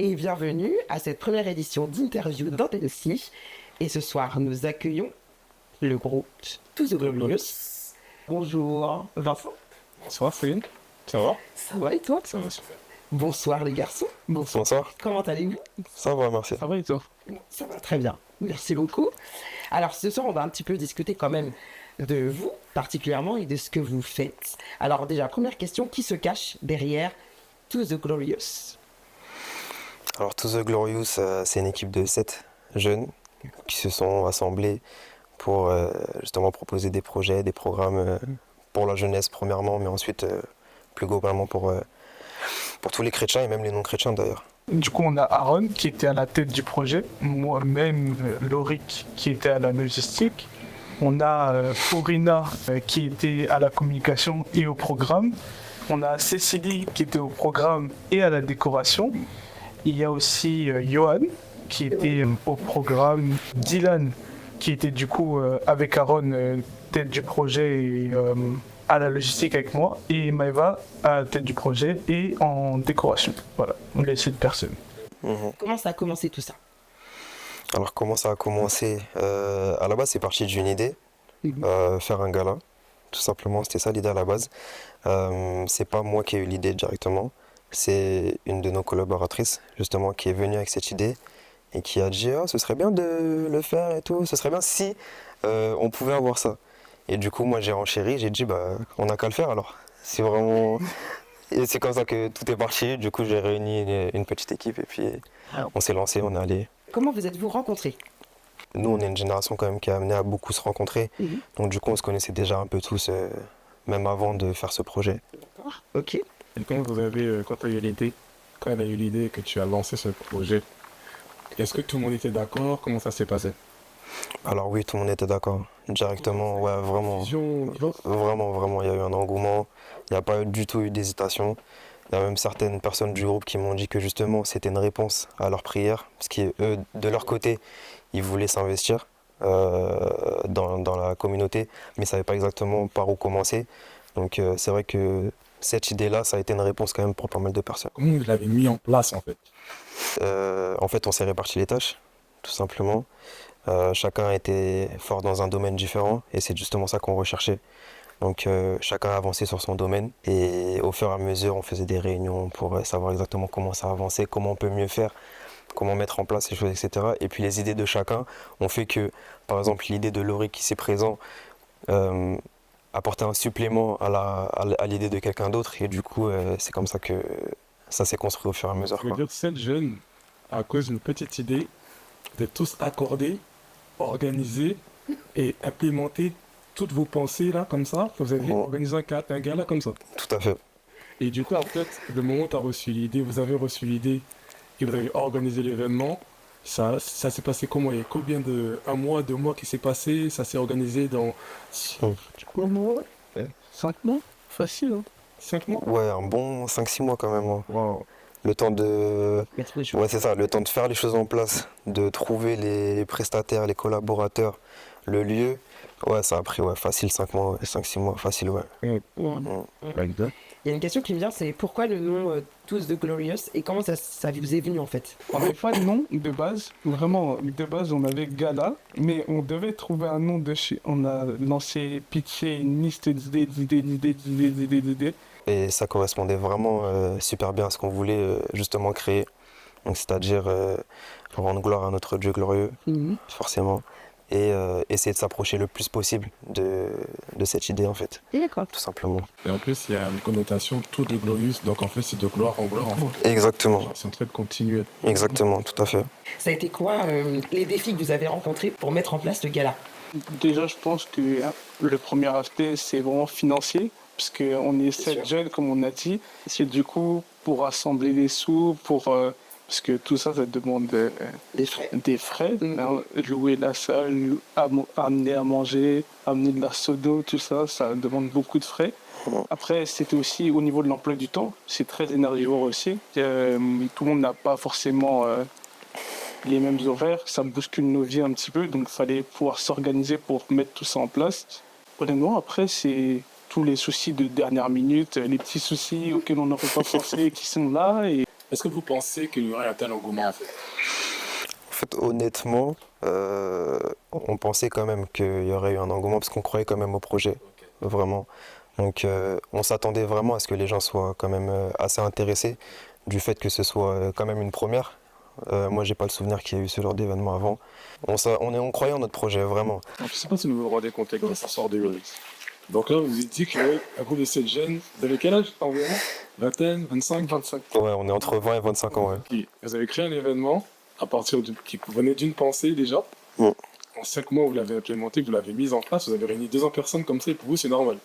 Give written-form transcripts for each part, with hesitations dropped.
et bienvenue à cette première édition d'interview d'Intensif. Et ce soir, nous accueillons le groupe To The Glorious. Bonjour Vincent. Bonsoir Céline, ça va? Ça va et toi? Ça va super. Bonsoir les garçons. Bonsoir. Comment allez-vous? Ça va, merci. Ça va et toi? Ça va très bien. Merci beaucoup. Alors ce soir, on va un petit peu discuter quand même de vous particulièrement et de ce que vous faites. Alors déjà, première question, qui se cache derrière To The Glorious? Alors, To The Glorious, c'est une équipe de 7 jeunes qui se sont assemblés pour justement proposer des projets, des programmes pour la jeunesse premièrement, mais ensuite plus globalement pour tous les chrétiens et même les non-chrétiens d'ailleurs. Du coup, on a Aaron qui était à la tête du projet, moi-même, Loric qui était à la logistique. On a Faurina qui était à la communication et au programme. On a Cécilie qui était au programme et à la décoration. Il y a aussi Johan qui était au programme. Dylan qui était du coup avec Aaron, tête du projet et à la logistique avec moi. Et Maëva à la tête du projet et en décoration. Voilà, on est 7 personnes. Comment ça a commencé tout ça? Alors, comment ça a commencé? À la base, c'est parti d'une idée, faire un gala. Tout simplement, c'était ça l'idée à la base. C'est pas moi qui ai eu l'idée directement. C'est une de nos collaboratrices, justement, qui est venue avec cette idée et qui a dit « ce serait bien de le faire et tout, ce serait bien si on pouvait avoir ça ». Et du coup, moi, j'ai renchéri, j'ai dit « on n'a qu'à le faire alors ». C'est vraiment... Et c'est comme ça que tout est parti. Du coup, j'ai réuni une petite équipe et puis on s'est lancé, on est allé. Comment vous êtes-vous rencontrés? Nous, on est une génération quand même qui a amené à beaucoup se rencontrer. Donc du coup, on se connaissait déjà un peu tous, même avant de faire ce projet. Ok. Et quand vous avez, quand tu as eu l'idée, quand elle a eu l'idée que tu as lancé ce projet, est-ce que tout le monde était d'accord? Comment ça s'est passé? Alors oui, tout le monde était d'accord. Directement, ouais, vraiment. Vraiment, il y a eu un engouement. Il n'y a pas du tout eu d'hésitation. Il y a même certaines personnes du groupe qui m'ont dit que justement, c'était une réponse à leur prière. Parce qu'eux, de leur côté, ils voulaient s'investir dans la communauté, mais ils ne savaient pas exactement par où commencer. Donc c'est vrai que cette idée-là, ça a été une réponse quand même pour pas mal de personnes. Comment vous l'avez mis en place en fait? En fait, on s'est réparti les tâches, tout simplement. Chacun était fort dans un domaine différent et c'est justement ça qu'on recherchait. Donc chacun a avancé sur son domaine et au fur et à mesure, on faisait des réunions pour savoir exactement comment ça avançait, comment on peut mieux faire, comment mettre en place ces choses, etc. Et puis les idées de chacun ont fait que, par exemple, l'idée de Laurie qui s'est présent apportait un supplément à l'idée de quelqu'un d'autre et du coup, c'est comme ça que ça s'est construit au fur et à mesure. Je veux dire, 7 jeunes, à cause d'une petite idée, de tous accorder, organiser et implémenter toutes vos pensées là, comme ça, que vous avez organisé un gala comme ça. Tout à fait. Et du coup, en fait, le moment où tu as reçu l'idée, vous avez reçu l'idée et vous avez organisé l'événement, ça s'est passé comment? Il y a combien de... Un mois, 2 mois qui s'est passé? Ça s'est organisé dans... 5 mois? Facile, hein? 5 mois? Ouais, un bon 5-6 mois quand même. Hein. Wow. Le temps de... Mettre les choses. Ouais, c'est ça, le temps de faire les choses en place, de trouver les prestataires, les collaborateurs, le lieu. Ouais, ça a pris facile 5 mois, 5-6 mois, facile, ouais. Il y a une question qui me vient, c'est pourquoi le nom To The Glorious et comment ça vous est venu en fait? On n'avait pas de nom de base. Vraiment, de base, on avait Gala, mais on devait trouver un nom dessus. On a lancé, pitché une liste d'idées. Et ça correspondait vraiment super bien à ce qu'on voulait justement créer. Donc c'est-à-dire rendre gloire à notre Dieu glorieux, forcément. Et essayer de s'approcher le plus possible de cette idée en fait, D'accord. tout simplement. Et en plus, il y a une connotation tout de glorious, donc en fait, c'est de gloire en gloire. En fait. Exactement, C'est en train de continuer. exactement, tout à fait. Ça a été quoi les défis que vous avez rencontrés pour mettre en place le gala? Déjà, je pense que le premier aspect, c'est vraiment financier, parce qu'on est 7 jeunes, comme on a dit. C'est du coup pour rassembler les sous, parce que tout ça, ça demande des frais. Louer la salle, amener à manger, amener de la soda, tout ça, ça demande beaucoup de frais. Après, c'était aussi au niveau de l'emploi du temps, c'est très énergivore aussi. Tout le monde n'a pas forcément les mêmes horaires, ça bouscule nos vies un petit peu, donc il fallait pouvoir s'organiser pour mettre tout ça en place. Honnêtement, après, c'est tous les soucis de dernière minute, les petits soucis auxquels on n'aurait pas pensé qui sont là, et Est-ce que vous pensez qu'il y aurait un tel engouement en fait? En fait, honnêtement, on pensait quand même qu'il y aurait eu un engouement parce qu'on croyait quand même au projet, vraiment. Donc, on s'attendait vraiment à ce que les gens soient quand même assez intéressés du fait que ce soit quand même une première. Moi, j'ai pas le souvenir qu'il y ait eu ce genre d'événement avant. On croyait en notre projet, vraiment. Je ne sais pas si vous vous rendez compte que ça sort de Donc là, vous avez dit qu'un groupe de 7 jeunes, vous avez quel âge environ? Vingtaine, 25? 25. Ouais, on est entre 20 et 25 ans, ouais. Et vous avez créé un événement qui venait d'une pensée déjà. Mm. En 5 mois, vous l'avez implémenté, vous l'avez mise en place, vous avez réuni 200 personnes comme ça, et pour vous, c'est normal.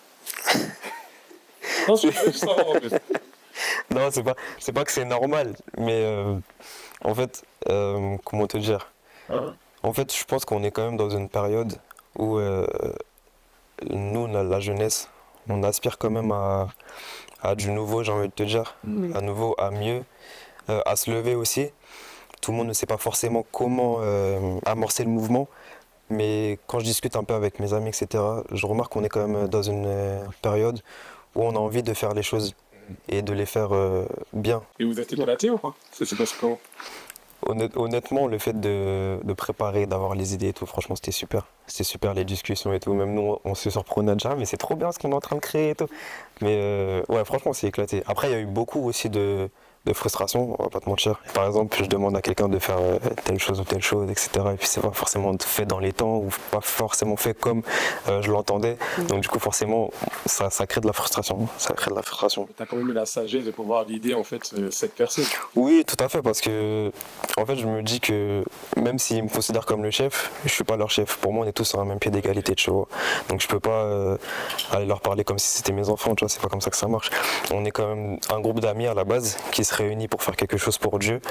Non, c'est juste ça, en fait. Non, c'est pas que c'est normal, mais en fait, comment te dire? En fait, je pense qu'on est quand même dans une période où nous, la jeunesse, on aspire quand même à du nouveau, j'ai envie de te dire, à nouveau, à mieux, à se lever aussi. Tout le monde ne sait pas forcément comment amorcer le mouvement, mais quand je discute un peu avec mes amis, etc., je remarque qu'on est quand même dans une période où on a envie de faire les choses et de les faire bien. Et vous êtes éclaté ou pas? Ça s'est passé comment? Honnêtement, le fait de préparer, d'avoir les idées et tout, franchement, c'était super. C'était super les discussions et tout. Même nous, on se surprenait déjà, mais c'est trop bien ce qu'on est en train de créer et tout. Mais ouais, franchement, c'est éclaté. Après, il y a eu beaucoup aussi de frustration, on va pas te mentir. Par exemple, je demande à quelqu'un de faire telle chose ou telle chose, etc. Et puis c'est pas forcément fait dans les temps ou pas forcément fait comme je l'entendais. Donc du coup, forcément, ça crée de la frustration. Ça crée de la frustration. Tu as quand même eu la sagesse de pouvoir guider en fait cette personne. Oui, tout à fait, parce que en fait, je me dis que même s'ils me considèrent comme le chef, je suis pas leur chef. Pour moi, on est tous sur un même pied d'égalité, tu vois. Donc je peux pas aller leur parler comme si c'était mes enfants, tu vois. C'est pas comme ça que ça marche. On est quand même un groupe d'amis à la base qui se réunit pour faire quelque chose pour Dieu.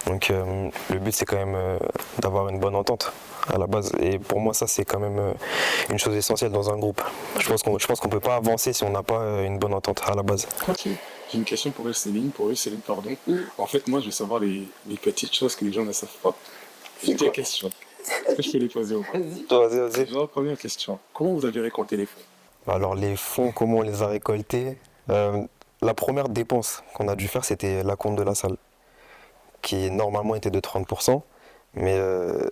Donc le but, c'est quand même d'avoir une bonne entente à la base. Et pour moi, ça, c'est quand même une chose essentielle dans un groupe. Je pense qu'on peut pas avancer si on n'a pas une bonne entente à la base. Ok. J'ai une question pour Céline, pardon. En fait, moi, je veux savoir les petites choses que les gens ne savent pas. J'ai des questions. Est-ce que je peux les poser au moins? Vas-y. Genre, première question. Comment vous avez récolté les fonds? Alors, les fonds, comment on les a récoltés? La première dépense qu'on a dû faire, c'était la compte de la salle, qui normalement était de 30%, mais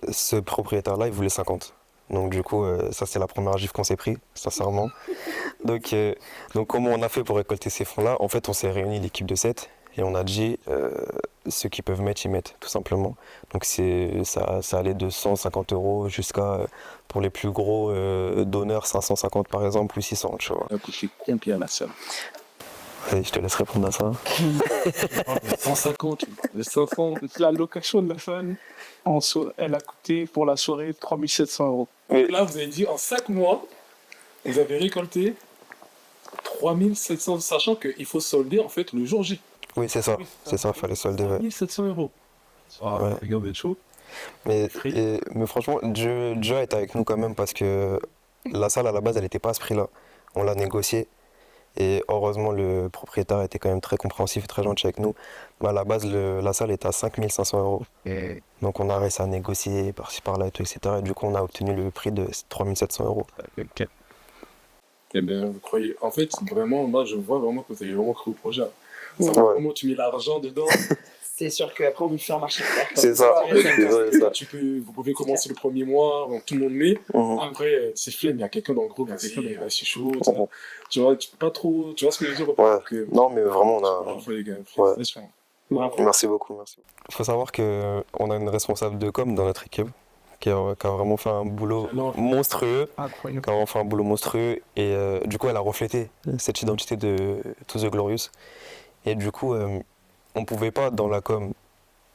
ce propriétaire-là, il voulait 50%. Donc du coup, ça c'est la première gifle qu'on s'est pris, sincèrement. Donc comment on a fait pour récolter ces fonds-là? En fait, on s'est réuni l'équipe de 7 et on a dit ceux qui peuvent mettre, ils mettent, tout simplement. Donc ça allait de 150 € jusqu'à, pour les plus gros donneurs, 550 par exemple, ou 600, tu vois. Ça a coûté combien la salle? Allez, je te laisse répondre à ça. 150, 500. La location de la salle, elle a coûté pour la soirée 3700 €. Là, vous avez dit en 5 mois, vous avez récolté 3700, sachant qu'il faut solder en fait le jour J. Oui, c'est ça, il fallait solder. Ouais. 1700 €. Ah, Ouais. les gars, vous êtes chaud. Mais franchement, Dieu est avec nous quand même parce que la salle à la base, elle n'était pas à ce prix-là. On l'a négocié et heureusement, le propriétaire était quand même très compréhensif et très gentil avec nous. Mais à la base, la salle était à 5500 €. Donc on a réussi à négocier par-ci par-là et tout, etc. Et du coup, on a obtenu le prix de 3700 €. Ok. Eh bien, vous croyez. En fait, vraiment, moi, je vois vraiment que vous avez vraiment cru au projet. Ça va comment tu mets l'argent dedans. C'est sûr qu'après, on veut faire marcher. C'est ça. Vous pouvez commencer le premier mois, donc tout le monde met. Après, c'est flemme, il y a quelqu'un dans le groupe qui dit c'est chaud. Tu vois, tu peux pas trop. Tu vois ce que je veux dire? Ouais. Non, mais vraiment, on a. Bravo, les gars. Ouais. Bravo. Merci beaucoup. Il faut savoir qu'on a une responsable de com dans notre équipe qui a vraiment fait un boulot monstrueux. Incroyable. Qui a vraiment fait un boulot monstrueux. Et du coup, elle a reflété cette identité de To The Glorious. Et du coup, on pouvait pas dans la com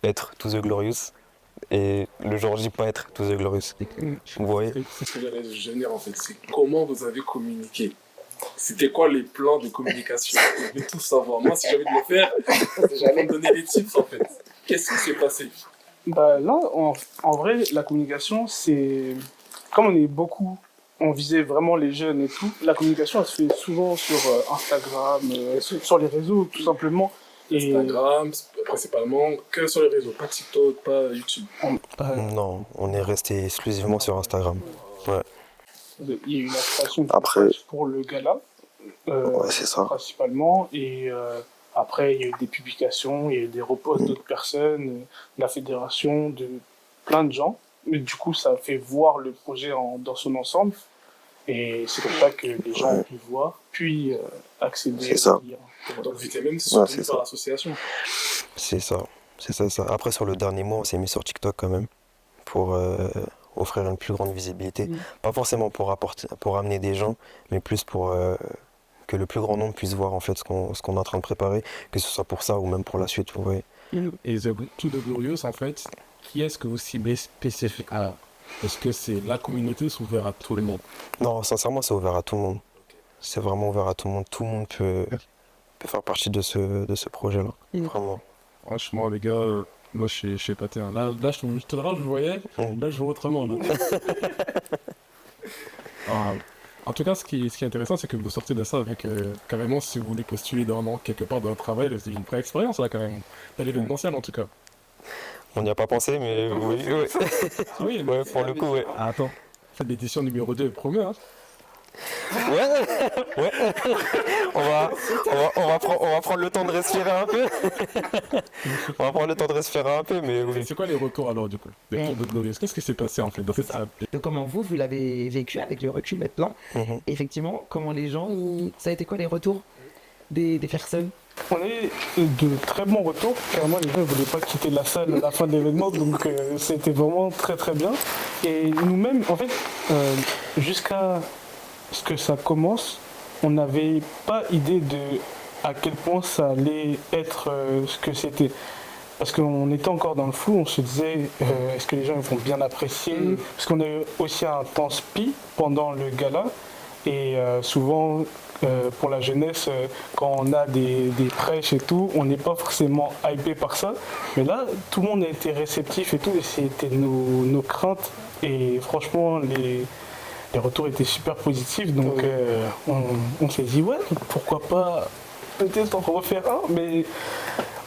être To The Glorious et le jour J pas être To The Glorious. Vous voyez? C'est ce que j'allais gêner en fait. C'est comment vous avez communiqué. C'était quoi les plans de communication? Je veux tout savoir. Moi, si j'avais de le faire, j'allais me donner des tips en fait. Qu'est-ce qui s'est passé? Bah là, en vrai, la communication, c'est... Comme on est beaucoup, on visait vraiment les jeunes et tout, la communication, elle se fait souvent sur Instagram, sur les réseaux, tout simplement. Instagram, principalement, que sur les réseaux, pas TikTok, pas YouTube. Non, on est resté exclusivement sur Instagram. Ouais. Il y a une création de Après- page pour le gala, Ouais, c'est ça. principalement, et Après, il y a eu des publications, il y a eu des reposts d'autres personnes, de la fédération, de plein de gens. Mais du coup, ça a fait voir le projet dans son ensemble. Et c'est comme ça que les gens ont pu voir, puis accéder C'est ça. aux liens. Donc, vous étiez même c'est soutenu ça. par l'association. C'est ça. C'est ça. Après, sur le dernier mois, on s'est mis sur TikTok quand même pour offrir une plus grande visibilité. Pas forcément pour amener des gens, mais plus pour que le plus grand nombre puisse voir en fait ce qu'on est en train de préparer, que ce soit pour ça ou même pour la suite. Vous voyez. Et tout de Glorious, en fait, qui est-ce que vous ciblez spécifiquement? Est-ce que c'est la communauté ou c'est ouvert à tout le monde? Non, sincèrement, c'est ouvert à tout le monde. C'est vraiment ouvert à tout le monde. Tout le monde peut faire partie de ce projet-là. Vraiment. Franchement, les gars, moi je suis épaté. Hein. Là, tout à l'heure, je voyais, là, je vois autrement. Là. Ah, en tout cas, ce qui est intéressant, c'est que vous sortez de ça avec carrément, si vous voulez postuler quelque part dans le travail, c'est une vraie expérience là, quand même. Dans l'événementiel, en tout cas. On n'y a pas pensé, mais oui. Oui, Ouais, pour le coup, ouais. Ah, attends, cette édition numéro 2 promet, hein. Ouais. On va prendre le temps de respirer un peu. On va prendre le temps de respirer un peu, mais oui. C'est quoi les retours alors, du coup, de Tour de Glorious? Qu'est-ce qui s'est passé en fait dans cette app? Donc, comment vous l'avez vécu avec le recul maintenant? Effectivement, comment les gens, ça a été quoi les retours des personnes? On a eu de très bons retours. Carrément, les gens ne voulaient pas quitter la salle à la fin de l'événement, donc c'était vraiment très très bien. Et nous-mêmes, en fait, jusqu'à ce que ça commence, on n'avait pas idée de à quel point ça allait être ce que c'était. Parce qu'on était encore dans le flou, on se disait est-ce que les gens vont bien apprécier? Parce qu'on a eu aussi un temps spi pendant le gala. Et souvent, pour la jeunesse, quand on a des prêches et tout, on n'est pas forcément hypé par ça. Mais là, tout le monde a été réceptif et tout, et c'était nos craintes. Et franchement, les retours étaient super positifs. Donc, on s'est dit, ouais, pourquoi pas peut-être en refaire un, mais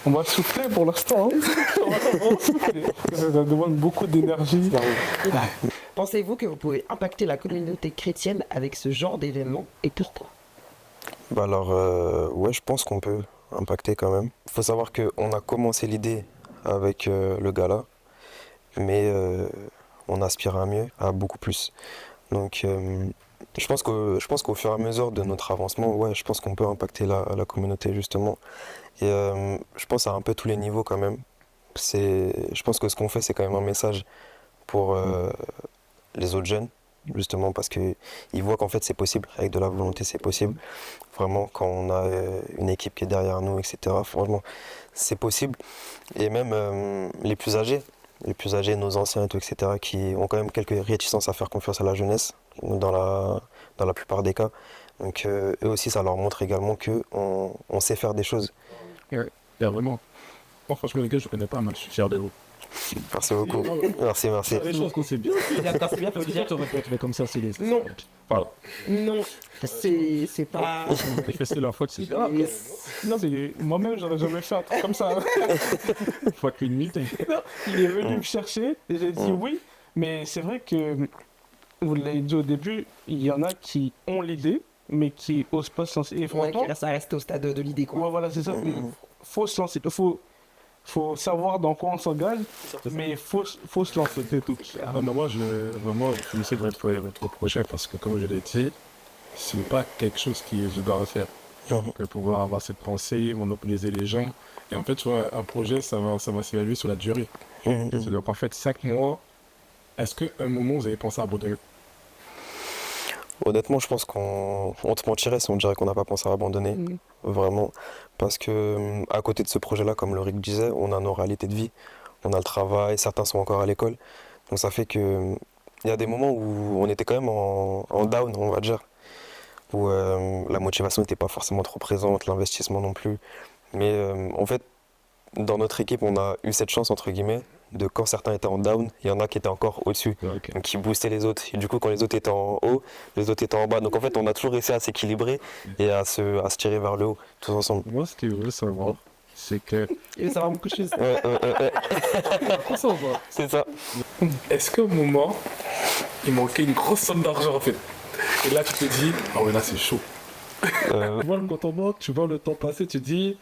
on va souffler pour l'instant. Hein. On va vraiment souffler. Ça demande beaucoup d'énergie. Pensez-vous que vous pouvez impacter la communauté chrétienne avec ce genre d'événement et pourquoi? Bah alors, ouais, je pense qu'on peut impacter quand même. Il faut savoir qu'on a commencé l'idée avec le gala, mais on aspire à mieux, à beaucoup plus. Donc, je pense qu'au fur et à mesure de notre avancement, ouais, je pense qu'on peut impacter la communauté justement. Et je pense à un peu tous les niveaux quand même. Je pense que ce qu'on fait, c'est quand même un message pour les autres jeunes, justement parce qu'ils voient qu'en fait c'est possible, avec de la volonté c'est possible. Vraiment, quand on a une équipe qui est derrière nous, etc., franchement, c'est possible. Et même les plus âgés, nos anciens et tout, etc., qui ont quand même quelques réticences à faire confiance à la jeunesse, dans la plupart des cas. Donc eux aussi, ça leur montre également qu'on sait faire des choses. Ouais, vraiment. Bon, franchement, les gars, je ne connais pas, mais je suis fier de vous. Merci beaucoup. Merci. Les choses qu'on sait bien. C'est bien, Ça veut dire que tu aurais pu être comme ça, c'est les... Non. Voilà. Non, c'est pas... Les fesses de leur faute, c'est ça. Non, mais moi-même, j'aurais jamais fait un truc comme ça. Faut qu'une minute. Il est venu me chercher et j'ai dit oui, mais c'est vrai que, vous l'avez dit au début, il y en a qui ont l'idée, mais qui n'osent pas se lancer. Et franchement, ça reste au stade de l'idée, quoi. ouais, voilà, c'est ça. Il faut se lancer. Faut savoir dans quoi on s'engage, mais il faut se lancer, c'est tout. Moi, je sais de votre projet parce que, comme je l'ai dit, ce n'est pas quelque chose que je dois refaire. Pour pouvoir avoir cette pensée, monopoliser les gens. Et en fait, tu vois, un projet, ça va s'évaluer sur la durée. C'est-à-dire qu'en fait, 5 mois, est-ce qu'à un moment, vous avez pensé à abandonner? Honnêtement, je pense qu'on te mentirait si on dirait qu'on n'a pas pensé à abandonner, vraiment. Parce que à côté de ce projet-là, comme Lorik disait, on a nos réalités de vie, on a le travail, certains sont encore à l'école. Donc ça fait que il y a des moments où on était quand même en down, on va dire, où la motivation n'était pas forcément trop présente, l'investissement non plus. Mais en fait, dans notre équipe, on a eu cette chance, entre guillemets, de quand certains étaient en down, il y en a qui étaient encore au-dessus, Okay. donc qui boostaient les autres. Et du coup, quand les autres étaient en haut, les autres étaient en bas. Donc en fait, on a toujours réussi à s'équilibrer et à se tirer vers le haut, tous ensemble. Moi, ce que je veux savoir, c'est que... Il veut savoir beaucoup de choses. Ouais. C'est ça. Est-ce qu'au moment, il manquait une grosse somme d'argent, en fait? Et là, tu te dis, ah ouais, là, c'est chaud. Tu vois le compte en banque, tu vois le temps passer, tu te dis,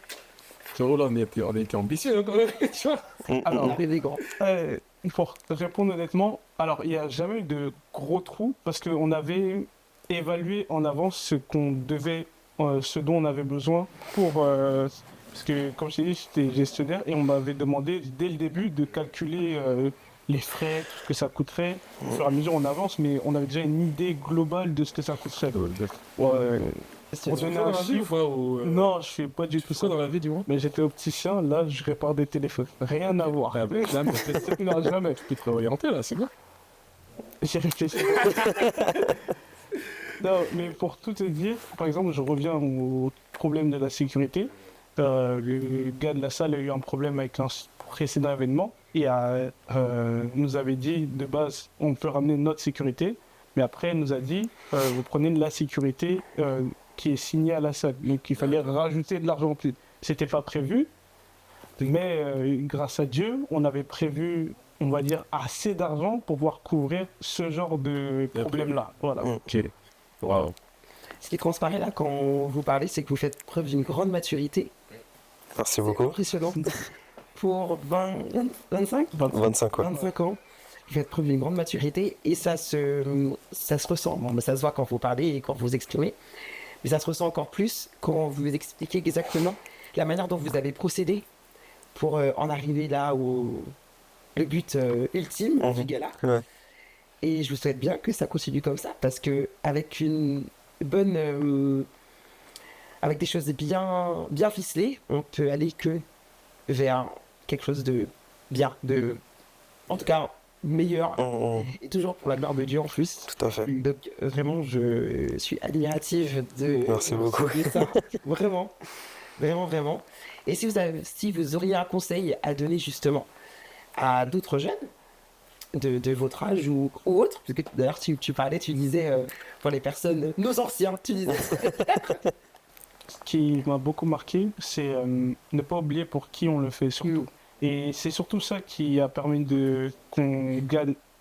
Ce rôle-là, on était ambitieux, hein, quand même, tu vois. Alors, Rêver grand. pour répondre honnêtement, alors il n'y a jamais eu de gros trous parce qu'on avait évalué en avance ce dont on avait besoin parce que comme je t'ai dit, j'étais gestionnaire et on m'avait demandé dès le début de calculer les frais, tout ce que ça coûterait. Au fur et à mesure, on avance, mais on avait déjà une idée globale de ce que ça coûterait. Pour donner un chiffre, non, je fais pas du tout ça dans la vie, du moins. Mais j'étais opticien, là, je répare des téléphones. Rien à voir. Ah, là, mais non, jamais. Tu peux te réorienter, là, c'est bon. J'ai réfléchi. Non, mais pour tout te dire, par exemple, je reviens au problème de la sécurité. Le gars de la salle a eu un problème avec un précédent événement et nous avait dit de base, on peut ramener notre sécurité, mais après, il nous a dit, vous prenez de la sécurité qui est signée à la salle, donc il fallait rajouter de l'argent en plus. C'était pas prévu, mais grâce à Dieu, on avait prévu, on va dire, assez d'argent pour pouvoir couvrir ce genre de problème-là. Voilà. Ok. Wow. Ce qui transparaît là quand vous parlez, c'est que vous faites preuve d'une grande maturité. Merci C'est beaucoup. impressionnant. Pour 25 25 ouais. 25 ans, vous faites preuve d'une grande maturité et ça se ressent. Bon, mais ça se voit quand vous parlez et quand vous exprimez. Mais ça se ressent encore plus quand vous expliquez exactement la manière dont vous avez procédé pour en arriver là au le but ultime du gala. Ouais. Et je vous souhaite bien que ça continue comme ça parce que avec une bonne avec des choses bien ficelées, on peut aller que vers quelque chose de bien, en tout cas meilleur et toujours pour la gloire de Dieu en plus. Tout à fait. Donc vraiment je suis admirative de Merci beaucoup. de ça. Vraiment, vraiment, vraiment. Et si vous auriez un conseil à donner justement à d'autres jeunes de votre âge ou autres, parce que d'ailleurs tu parlais, tu disais pour les personnes, nos anciens, tu disais. Ce qui m'a beaucoup marqué, c'est ne pas oublier pour qui on le fait surtout. Et c'est surtout ça qui a permis qu'on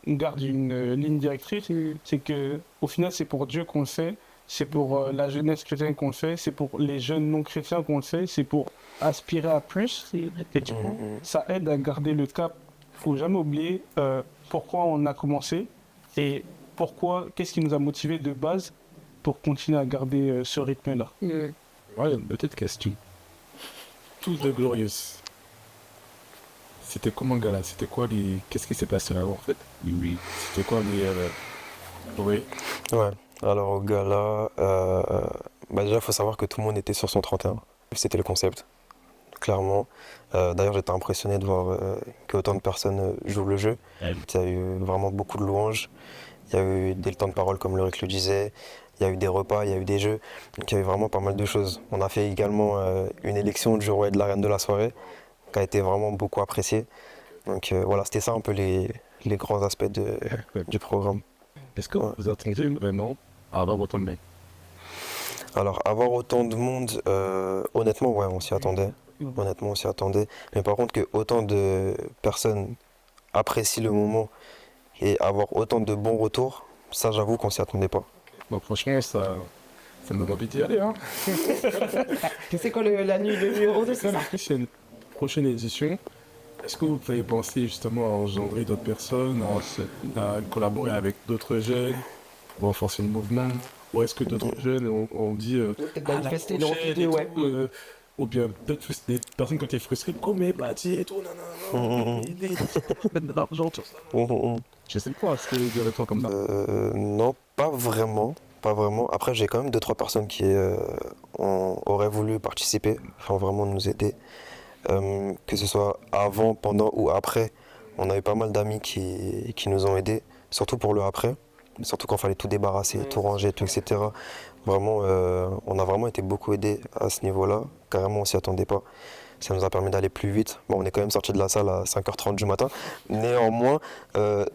garde une ligne directrice. C'est que au final, c'est pour Dieu qu'on le fait, c'est pour la jeunesse chrétienne qu'on le fait, c'est pour les jeunes non chrétiens qu'on le fait, c'est pour aspirer à plus. Et du coup, ça aide à garder le cap. Il ne faut jamais oublier pourquoi on a commencé et qu'est-ce qui nous a motivés de base pour continuer à garder ce rythme-là. Ouais, une petite question. Tout de Glorious. C'était comment, gars là? C'était quoi les... Qu'est-ce qui s'est passé avant, en fait? Oui. C'était quoi les... Oui. Ouais. Alors au gala, déjà il faut savoir que tout le monde était sur son 31. C'était le concept, clairement. D'ailleurs j'étais impressionné de voir qu'autant de personnes jouent le jeu. Il y a eu vraiment beaucoup de louanges. Il y a eu des temps de parole comme Loïc le disait. Il y a eu des repas, il y a eu des jeux. Donc il y a eu vraiment pas mal de choses. On a fait également une élection du roi et de la reine de la soirée qui a été vraiment beaucoup appréciée. Donc voilà, c'était ça un peu les grands aspects du programme. Est-ce que vous attendez vraiment à avoir autant de mecs? Alors, avoir autant de monde, honnêtement, ouais, on s'y attendait. Honnêtement, on s'y attendait. Mais par contre, que autant de personnes apprécient le moment et avoir autant de bons retours, ça, j'avoue qu'on s'y attendait pas. Bon, franchement, ça me donne envie d'y aller, hein. C'est quoi le numéro de ça? La prochaine édition, est-ce que vous pouvez penser justement à engendrer d'autres personnes, à collaborer avec d'autres jeunes, pour renforcer le mouvement? Ou est-ce que d'autres jeunes ont dit Peut-être manifester leur idée, ouais. Ou bien peut-être des personnes quand tu es frustré, comme bâti et tout, non, mettre de l'argent sur ça. Je sais pas, est-ce que des réponses comme ça? Non, pas vraiment. Pas vraiment. Après, j'ai quand même 2-3 personnes qui auraient voulu participer, enfin vraiment nous aider. Que ce soit avant, pendant ou après. On a eu pas mal d'amis qui nous ont aidés, surtout pour le après. Surtout quand il fallait tout débarrasser, tout ranger, tout, etc. Vraiment, on a vraiment été beaucoup aidés à ce niveau-là. Carrément, on s'y attendait pas. Ça nous a permis d'aller plus vite. Bon, on est quand même sorti de la salle à 5h30 du matin. Néanmoins,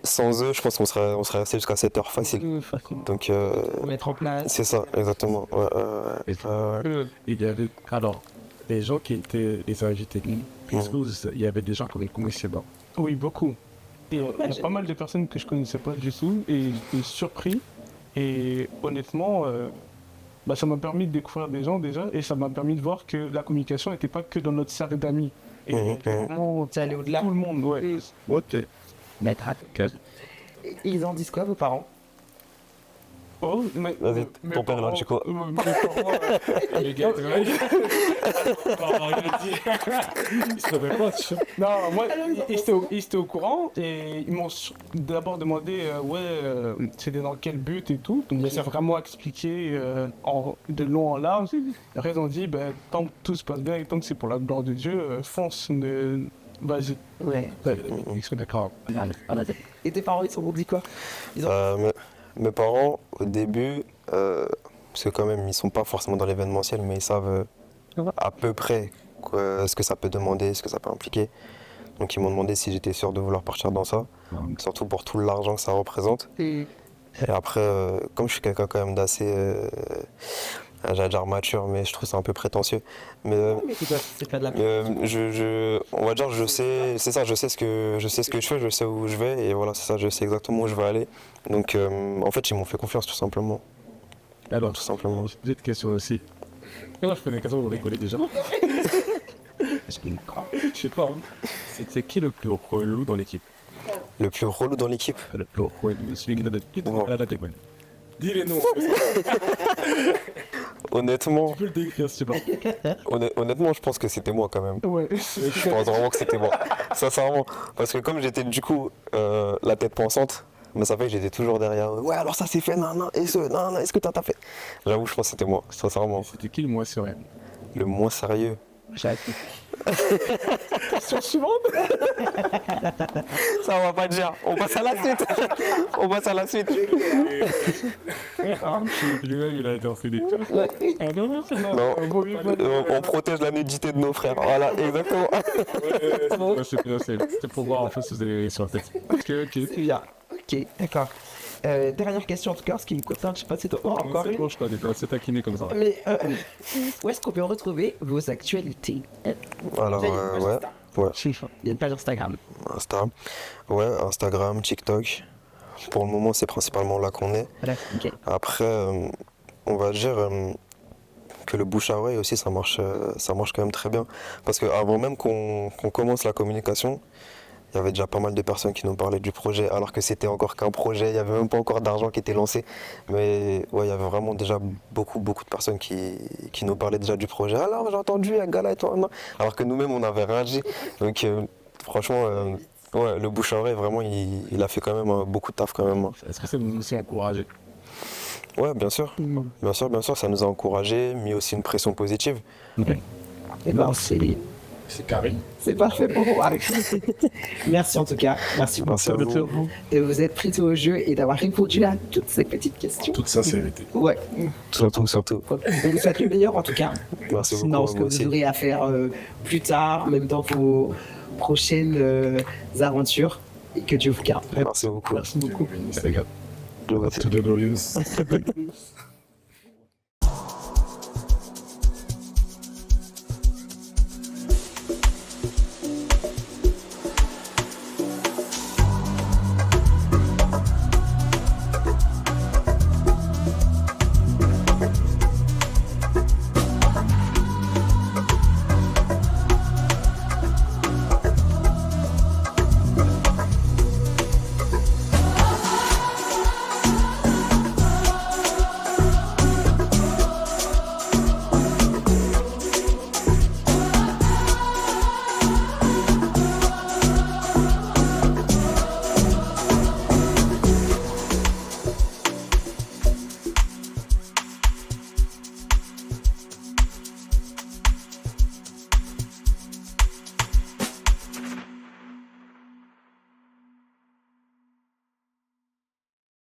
sans eux, je pense qu'on serait resté jusqu'à 7h facile. Donc, Pour mettre en place. c'est ça, exactement. Il y avait, alors, les gens qui étaient les invités, est-ce qu'il y avait des gens qu'on ne connaissait pas? Oui, beaucoup. Et il y a pas mal de personnes que je connaissais pas du tout et j'étais surpris. Et honnêtement, bah, ça m'a permis de découvrir des gens déjà, et ça m'a permis de voir que la communication n'était pas que dans notre cercle d'amis. Et vraiment, T'es allé au-delà. tout le monde, ouais. Ok. Maître. Ils en disent quoi, vos parents? Oh, Vas-y, ton père, là, tu quoi? Les gars, ils se réveillent pas, tu vois. Non, moi, ils étaient au courant et ils m'ont d'abord demandé c'était dans quel but et tout. Donc, c'est vraiment expliqué de long en large. Après, ils ont dit, tant que tout se passe bien et tant que c'est pour la gloire de Dieu, fonce, vas-y. Ouais. Ils sont d'accord. Et tes parents, ils sont dit quoi? Mes parents, au début, parce que quand même, ils sont pas forcément dans l'événementiel, mais ils savent à peu près ce que ça peut demander, ce que ça peut impliquer. Donc ils m'ont demandé si j'étais sûr de vouloir partir dans ça, surtout pour tout l'argent que ça représente. Et après, comme je suis quelqu'un quand même d'assez, j'allais dire mature, mais je trouve ça un peu prétentieux. Mais c'est pas de la on va dire, je sais, c'est ça, je sais ce que je fais, je sais où je vais, et voilà, c'est ça, je sais exactement où je vais aller. Donc, en fait, ils m'ont fait confiance, tout simplement. Alors, Tout simplement. j'ai une question aussi. Moi, je fais des questions, vous rigolez déjà. Je sais pas. C'est qui le plus relou dans l'équipe? Le plus relou dans l'équipe? Le plus relou, celui qui donne des petites Bon. à la tête. Dis les noms. Honnêtement, Tu peux le décrire, si tu veux. honnêtement, je pense que c'était moi quand même. Ouais. Je pense vraiment que c'était moi. Sincèrement. Parce que comme j'étais du coup la tête pensante, mais ça fait que j'étais toujours derrière. Ouais, alors ça c'est fait, non, est-ce que t'as fait? J'avoue, je pense que c'était moi, sincèrement. C'était qui le moins serein? Le moins sérieux. Question suivante. Ça, on va pas dire. On passe à la suite. On passe à la suite. Lui-même, il a été enseigné. Non, on protège la nudité de nos frères. Voilà, exactement. C'est pour voir en fait si vous avez sur la tête. Ok. C'est bien. Ok, d'accord. Dernière question en tout cas, ce qui me concerne, je sais pas si toi encore. C'est bon, je crois, c'est taquiné comme ça. Mais où est-ce qu'on peut retrouver vos actualités? Alors, ouais. Il y a une page Instagram. Insta. Ouais, Instagram, TikTok. Pour le moment, c'est principalement là qu'on est. Voilà, ok. Après, on va dire que le bouche à oreille aussi, ça marche quand même très bien. Parce qu'avant même qu'on commence la communication, il y avait déjà pas mal de personnes qui nous parlaient du projet, alors que c'était encore qu'un projet, il n'y avait même pas encore d'argent qui était lancé. Mais ouais, il y avait vraiment déjà beaucoup de personnes qui nous parlaient déjà du projet. Alors j'ai entendu un gars là et toi, non. Alors que nous-mêmes, on avait réagi. Donc franchement, ouais, le bouche à oreille, vraiment, il a fait quand même beaucoup de taf quand même. Est-ce que ça nous aussi encouragé? Ouais, bien sûr, ça nous a encouragés, mis aussi une pression positive. Et ben C'est carré. c'est parfait pour vous. Merci en tout cas. Merci beaucoup. Merci à vous. Et vous êtes prêts au jeu et d'avoir répondu à toutes ces petites questions. Toute sincérité. Ouais. Surtout. Je vous souhaite le meilleur en tout cas. Merci beaucoup. Sinon, ce que moi vous aussi. aurez à faire plus tard, même dans vos prochaines aventures, et que Dieu vous garde. Merci beaucoup. Merci beaucoup. C'est Glory to To the glorious.